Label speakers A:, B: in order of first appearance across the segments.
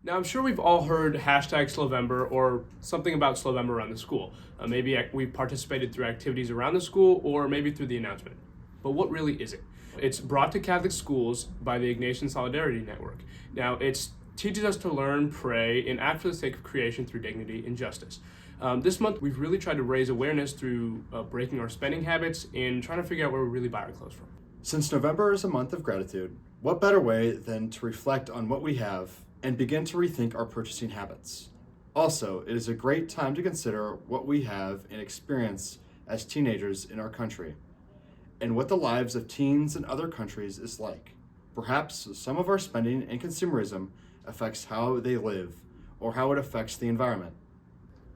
A: Now, I'm sure we've all heard hashtag Slowvember or something about Slowvember around the school. Maybe we've participated through activities around the school or maybe through the announcement. But what really is it? It's brought to Catholic schools by the Ignatian Solidarity Network. Now, it teaches us to learn, pray, and act for the sake of creation through dignity and justice. This month, we've really tried to raise awareness through breaking our spending habits and trying to figure out where we really buy our clothes from.
B: Since November is a month of gratitude, what better way than to reflect on what we have and begin to rethink our purchasing habits? Also, it is a great time to consider what we have and experience as teenagers in our country, and what the lives of teens in other countries is like. Perhaps some of our spending and consumerism affects how they live, or how it affects the environment.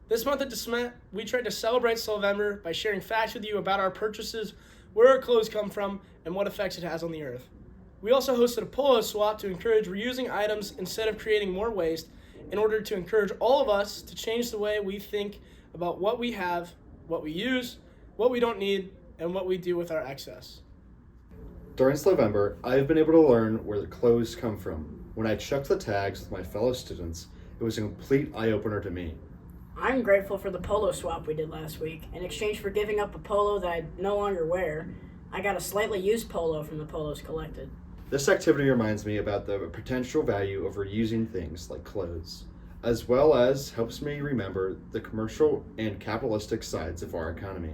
C: This month at Smet, we tried to celebrate Slowvember by sharing facts with you about our purchases, where our clothes come from, and what effects it has on the earth. We also hosted a polo swap to encourage reusing items instead of creating more waste, in order to encourage all of us to change the way we think about what we have, what we use, what we don't need, and what we do with our excess.
B: During Slowvember, I have been able to learn where the clothes come from. When I checked the tags with my fellow students, it was a complete eye-opener to me.
D: I'm grateful for the polo swap we did last week. In exchange for giving up a polo that I no longer wear, I got a slightly used polo from the polos collected.
B: This activity reminds me about the potential value of reusing things like clothes, as well as helps me remember the commercial and capitalistic sides of our economy.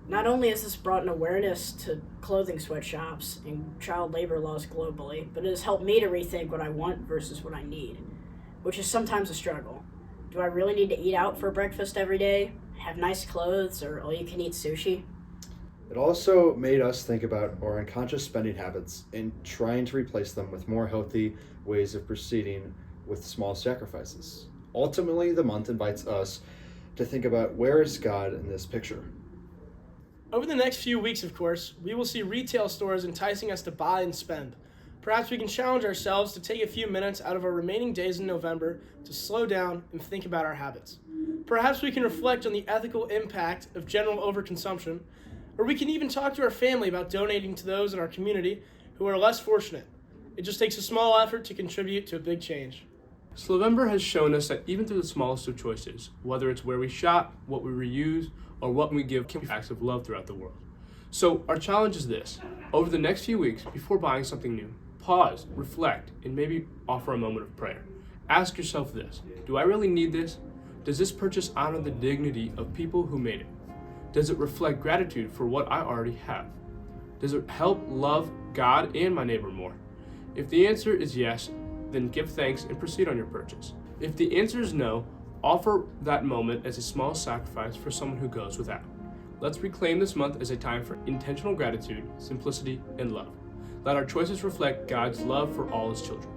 D: Not only has this brought an awareness to clothing sweatshops and child labor laws globally, but it has helped me to rethink what I want versus what I need, which is sometimes a struggle. Do I really need to eat out for breakfast every day, have nice clothes, or all-you-can-eat sushi?
B: It also made us think about our unconscious spending habits and trying to replace them with more healthy ways of proceeding with small sacrifices. Ultimately, the month invites us to think about where is God in this picture.
C: Over the next few weeks, of course, we will see retail stores enticing us to buy and spend. Perhaps we can challenge ourselves to take a few minutes out of our remaining days in November to slow down and think about our habits. Perhaps we can reflect on the ethical impact of general overconsumption, or we can even talk to our family about donating to those in our community who are less fortunate. It just takes a small effort to contribute to a big change.
A: Slowvember has shown us that even through the smallest of choices, whether it's where we shop, what we reuse, or what we give, can be acts of love throughout the world. So our challenge is this: over the next few weeks, before buying something new, pause, reflect, and maybe offer a moment of prayer. Ask yourself this: do I really need this? Does this purchase honor the dignity of people who made it? Does it reflect gratitude for what I already have? Does it help love God and my neighbor more? If the answer is yes, then give thanks and proceed on your purchase. If the answer is no, offer that moment as a small sacrifice for someone who goes without. Let's reclaim this month as a time for intentional gratitude, simplicity, and love. Let our choices reflect God's love for all his children.